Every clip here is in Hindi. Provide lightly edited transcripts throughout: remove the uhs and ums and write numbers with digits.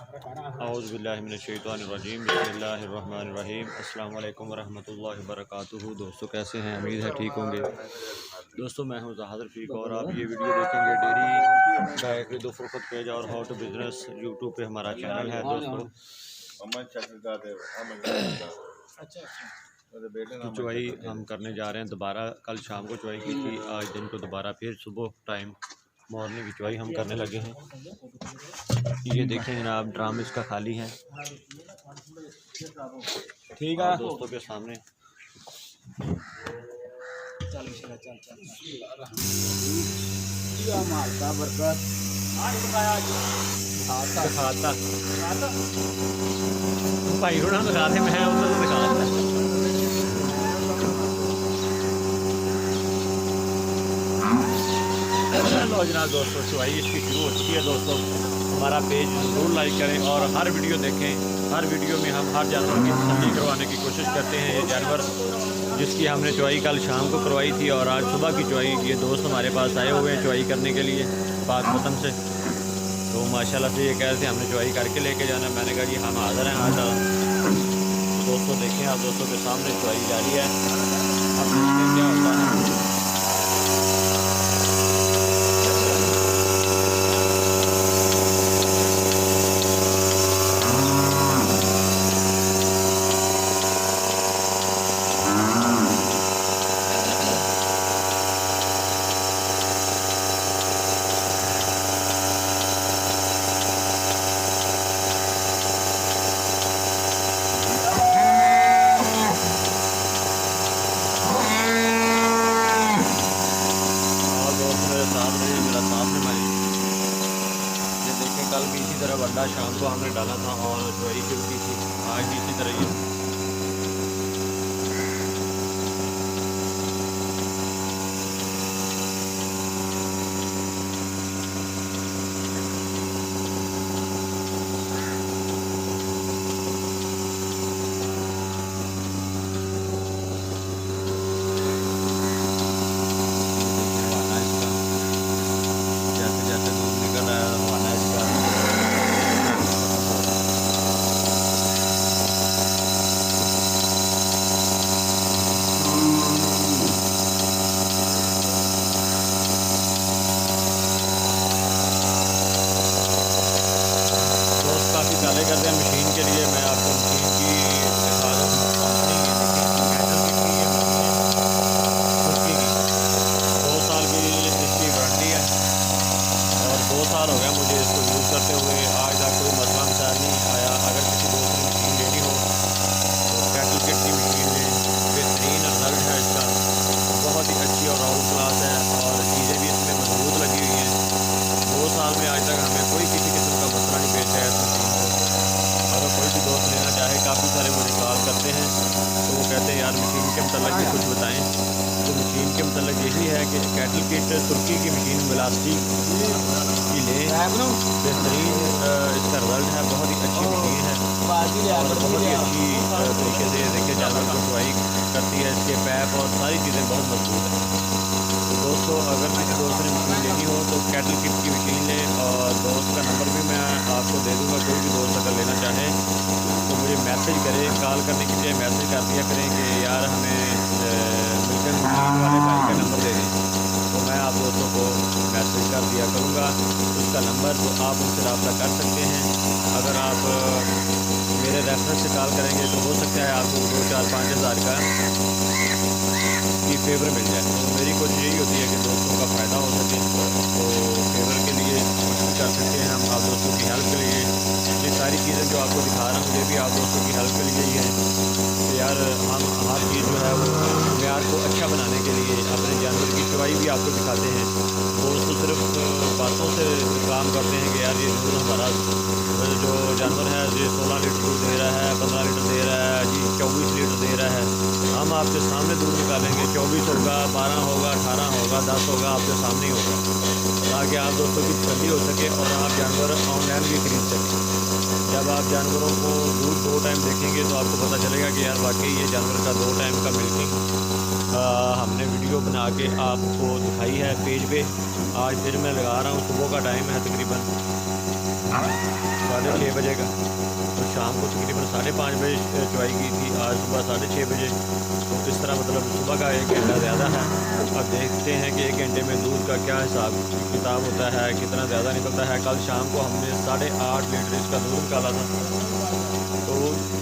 औज़ुबिल्लाहिमिनश्शैतानिर्रजीम बिस्मिल्लाहिर्रहमानिर्रहीम अस्सलाम वालेकुम वरहमतुल्लाहि वबरकातुहू। दोस्तों कैसे हैं? उम्मीद है ठीक होंगे। दोस्तों मैं हूं ज़ाहिद रफ़ीक और आप ये वीडियो देखेंगे डेयरी गाय खरीदो फरोख्त पेज और हाउ टू बिज़नेस यूट्यूब पे हमारा चैनल है दोस्तों। तो चुवाई हम करने जा रहे हैं दोबारा। कल शाम को चुवाई की थी, आज दिन को दोबारा फिर सुबह टाइम मॉर्निंग की चुवाई हम करने लगे हैं। ये देखें जनाब, ड्राम इसका खाली है। ठीक है दोस्तों के सामने भाई होना दिखा दे, मैं उधर दिखा लो जनाब। दोस्तों चुवाई इसकी शुरू हो चुकी है। दोस्तों हमारा पेज ज़रूर लाइक करें और हर वीडियो देखें। हर वीडियो में हम हर जानवर की तसल्ली करवाने की कोशिश करते हैं। ये जानवर जिसकी हमने चुवाई कल शाम को करवाई थी और आज सुबह की चुवाई, ये दोस्त हमारे पास आए हुए हैं चुवाई करने के लिए पाकपतन से। तो माशाल्लाह से ये कह रहे थे हमने चुवाई करके लेके जाना। मैंने कहा जी हम हाज़िर हैं आज। दोस्तों देखें, आप दोस्तों के सामने चुवाई जारी है। अब देखते हैं क्या होता है। कल भी इसी तरह वड्डा शाम को हमने डाला था और चुवाई शुरू की थी। आज भी इसी तरह ही चाले करते हैं मशीन के लिए। मैं आपको मशीन की दिखा दूँ। कंपनी की 2 साल की इसकी वारंटी है और 2 साल हो गया मुझे इसको यूज़ करते हुए। आज तक कोई मसला मसाइल नहीं आया। अगर किसी दोस्त ने मशीन लेनी हो तो कैटल किट की मशीन लें। बेहतरीन रिजल्ट है इसका, बहुत ही अच्छी और आउट क्लास है और चीज़ें भी इसमें मजबूत लगी हुई हैं। 2 साल में आज तक हमें कोई किसी किस्म का मसला नहीं पेश आया इस मशीन को। अगर कोई भी दोस्त लेना चाहे, काफ़ी सारे मुझे कॉल करते हैं तो वो कहते हैं यार मशीन के मतलब भी कुछ बताएं। तो मशीन के मतलब यही है कि कैटल किट तुर्की की मशीन वेलोसिटी की लें। बेहतरीन इसका रिजल्ट है, बहुत ही अच्छी मशीन है और बहुत ही अच्छी तरीके से देखिए जानवर को चुवाई करती है। इसके पैप और सारी चीज़ें बहुत मजबूत हैं। तो दोस्तों अगर किसी दोस्त ने मशीन लेनी हो तो कैटल किट की मशीन लें और दोस्त का नंबर भी मैं आपको दे दूँगा। कोई भी दोस्त अगर लेना चाहे तो मुझे मैसेज करें। कॉल करने के लिए मैसेज कर दिया करें कि यार हमें मिल्टन मशीन वाले भाई का नंबर दे दें, तो मैं आप दोस्तों को मैसेज कर दिया करूँगा उसका नंबर, तो आप उनसे रब्ता कर सकते हैं। अगर आप मेरे रेफरेंस से कॉल करेंगे तो हो सकता है आपको 2-4-5 हज़ार का की फेवर मिल जाए। तो मेरी कोशिश यही होती है कि दोस्तों का फ़ायदा हो सके। तो फेवर के लिए कोशिश कर सकते हैं हम आप दोस्तों की हेल्प के लिए। ये सारी चीज़ें जो आपको दिखा रहा हूँ ये भी आप दोस्तों की हेल्प के लिए ही है कि यार हम हर चीज़ जो है वो म्यार को अच्छा बनाने के लिए अपने जानवर की चुवाई भी आपको दिखाते हैं। दोस्त सिर्फ बातों से काम करते हैं कि यार ये दूध हमारा जो जानवर है ये 16 लीटर दूध दे रहा है, 15 लीटर दे रहा है जी, 24 लीटर दे रहा है। हम आपके सामने दूध निकालेंगे, 24 होगा, 12 होगा, 18 होगा, 10 होगा, आपके सामने ही होगा, ताकि आप दोस्तों की तसल्ली हो सके और आप जानवर ऑनलाइन भी खरीद सकें। जब आप जानवरों को दूध 2 टाइम देखेंगे तो आपको पता चलेगा कि यार वाकई ये जानवर का 2 टाइम का मिल्किंग हमने वीडियो बना के आपको दिखाई है पेज पे। आज फिर मैं लगा रहा हूँ, सुबह का टाइम है तकरीबन 6:30 बजे का। तो शाम को तकरीबन 5:30 बजे चुवाई की थी, आज सुबह 6:30 बजे। तो इस तरह मतलब सुबह का 1 घंटा ज़्यादा है। अब देखते हैं कि 1 घंटे में दूध का क्या हिसाब किताब होता है, कितना ज़्यादा निकलता है। कल शाम को हमने 8.5 लीटर इसका दूध निकाला था। तो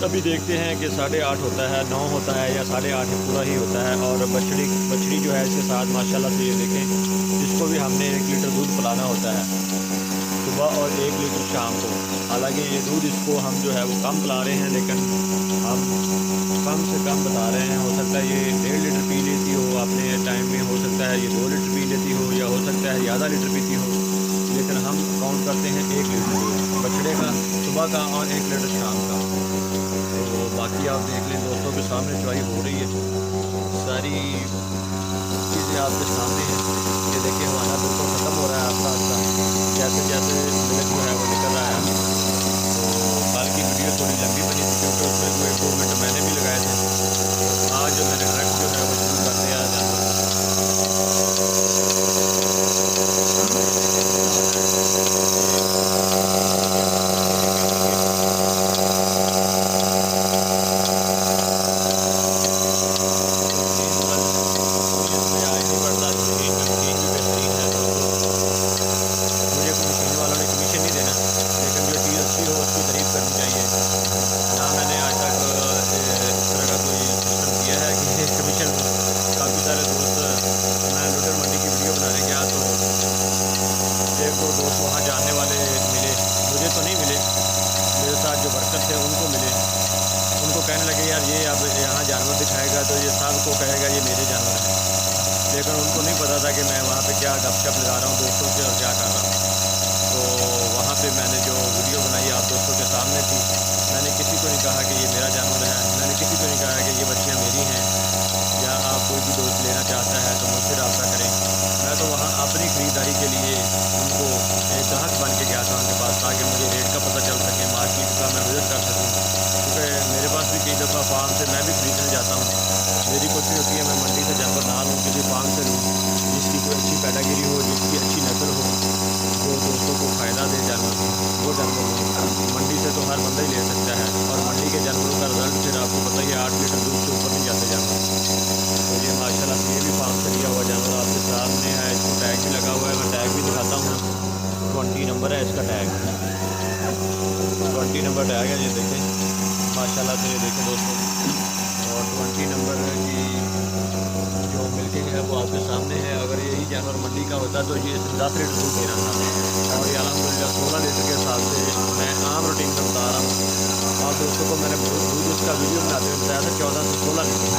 अभी देखते हैं कि 8.5 होता है, 9 होता है या 8.5 पूरा ही होता है। और बछड़ी जो है इसके साथ माशाल्लाह से ये देखें, इसको भी हमने 1 लीटर दूध पिलाना होता है सुबह और 1 लीटर शाम को। हालांकि ये दूध इसको हम जो है वो कम पिला रहे हैं, लेकिन हम कम से कम बता रहे हैं। हो सकता है ये 1.5 लीटर पी लेती हो अपने टाइम में, हो सकता है ये 2 लीटर पी लेती हो, या हो सकता है ज़्यादा लीटर पीती हो, लेकिन हम काउंट करते हैं 1 लीटर दूध बछड़े का सुबह का और 1 लीटर शाम का। तो बाकी आप देख लें दोस्तों के सामने चुवाई हो रही है, सारी चीज़ें आपके सामने हैं। ये देखिए हमारा बिल्कुल ख़त्म हो रहा है आस्ता आस्ता, जैसे जैसे मिनट जो है वो निकल रहा है। तो कल की वीडियो थोड़ी लंबी बनी थी क्योंकि उसमें जो 1-2 मिनट मैंने भी लगाए थे। आज जो मैंने डायरेक्ट जो है वो शुरू कर दिया जानवर। जो वर्कर थे उनको मिले, उनको कहने लगे यार ये अब यहाँ जानवर दिखाएगा तो ये सबको कहेगा ये मेरे जानवर हैं। लेकिन उनको नहीं पता था कि मैं वहाँ पे क्या गपशप लगा रहा हूँ दोस्तों से और क्या कर रहा हूँ। तो वहाँ पे मैंने जो वीडियो बनाई आप दोस्तों के सामने थी, मैंने किसी को नहीं कहा कि ये मेरा जानवर है, मैंने किसी को नहीं कहा कि ये बच्चियाँ मेरी हैं, या आप कोई भी दोस्त लेना चाहता है तो मुझसे रब्ता करें। मैं तो वहाँ अपनी ख़रीदारी के लिए उनको एक ग्राहक बन के गया था उनके पास, ताकि मुझे रेट का पता चल सके, मार्केट का मैं विज़िट कर सकूँ। क्योंकि मेरे पास भी कई दफ़ा फार्म से मैं भी ख़रीदने जाता हूँ, मेरी कोशिश होती है मैं मंडी से जानवर ना लूँ, किसी फार्म से लूँ जिसकी कोई अच्छी पैडागिरी हो, जिसकी अच्छी नस्ल हो, जो दोस्तों को फ़ायदा दे जानवर की, वो जानवर लूँ। मंडी से तो हर बंदा ही ले सकता है, और मंडी के जानवरों का रिज़ल्ट फिर आपको पता ही है 8 लीटर दूध से ऊपर नहीं जाते जानवर। तो ये माशाल्लाह से ये भी फार्म से लिया हुआ जानवर आपके सामने है, इसको टैग भी लगा हुआ है, मैं टैग भी दिखाता हूँ। 20 नंबर है इसका टैग, 20 नंबर टैग है, ये देखें माशाल्लाह से, ये देखें दोस्तों। और 20 नंबर की जो मिल्किंग है वो आपके सामने है। अगर यही जानवर मंडी का होता तो ये 10 लीटर दूध देना था, और ये अलहमदिल्ला 16 लीटर के हिसाब से मैं आम रूटीन में बता रहा हूँ। और दोस्तों को मैंने दूध उसका वीडियो बनाते हुए बताया था 14 से 16 लीटर।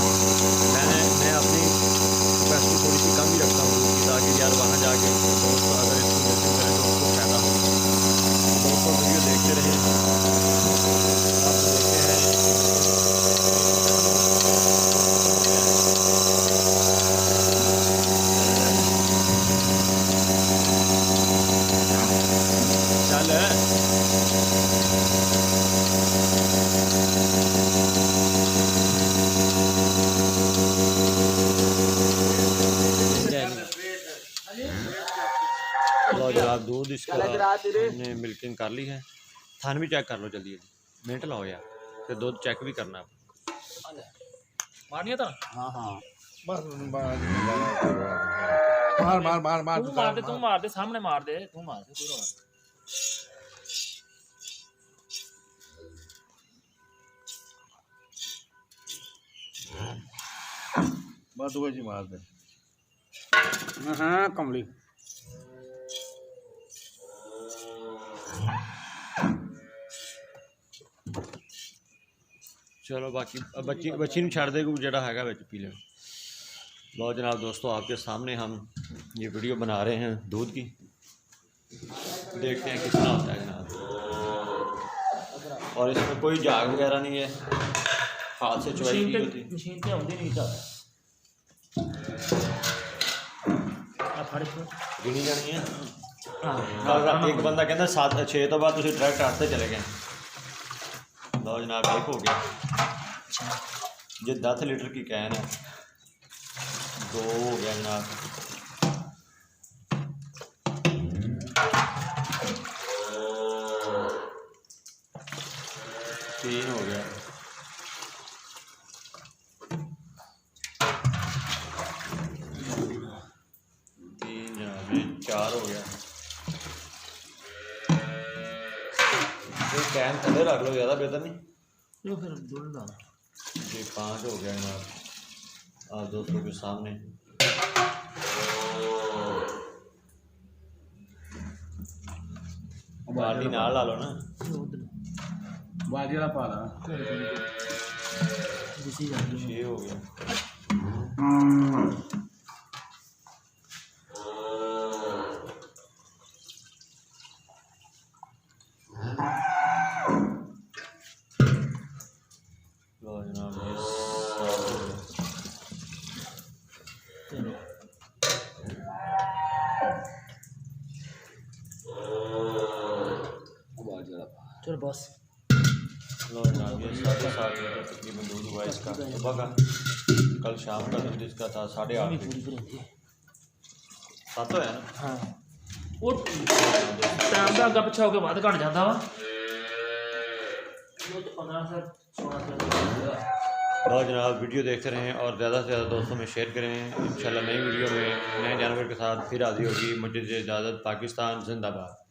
मैं अपनी कैपेसिटी थोड़ी सी कम ही रखता हूँ दूध की, ताकि यार वहाँ जाके दोस्त अगर इसकी मिल्किंग करें तो उसको फ़ायदा हो। दोस्तों वीडियो देखते रहें, आप देखते हैं चल लो जनाब, दूध इसका हमने मिल्किंग कर ली है। थान भी चेक कर लो जल्दी, मिनट लाओ यार, फिर दूध चेक भी करना मारनी था। हाँ हाँ बस मार मार मार मार तू मार दे सामने मार दे, तू मार दे पूरा मार। बस वो जी मार दे। हाँ कमली चलो बाकी बच्ची नहीं छड़ देगा जरा हैगा बिच पी ले। लो जनाब दोस्तों, आपके सामने हम ये वीडियो बना रहे हैं दूध की, देखते हैं कितना होता है जनाब। और इसमें कोई झाग वगैरह नहीं है, हाथ से चुवाई की होती है। मशीन पे आउंदी नहीं था गिनी जानी है। एक बंदा कहता 7-6 तो बाद तुम डायरेक्ट आते चले गए। लो जनाब, एक हो गया जो 10 लीटर की कैन है, 2 हो गया जनाब। 3 हो गया। 3 जनाब ये 4 हो गया। ये कैन थले रख लो, ज़्यादा बेहतर नहीं। ये फिर जुड़ डाल। ये 5 हो गया जनाब, आप दोस्तों के सामने। बाल्टी नाल ला लो ना। बाजी वाला पा ला। 6 हो गया। लो जनाब ये 7 हो गया। चलो बस। लो जनाब ये 7.5 लीटर तकरीबन दूध हुआ इसका सुबह का। कल शाम का दूध इसका था 8.5 लीटर। 7 होया ना। हाँ वो टाइम का अगर पिछा होकर बाद घट जाता वा। वो तो 15 से 16 लो जनाब वीडियो देखते रहें और ज़्यादा से ज़्यादा दोस्तों में शेयर करें। इंशाल्लाह नई वीडियो में नए जानवर के साथ फिर हाजिर होगी। मुझे इजाज़त। पाकिस्तान जिंदाबाद।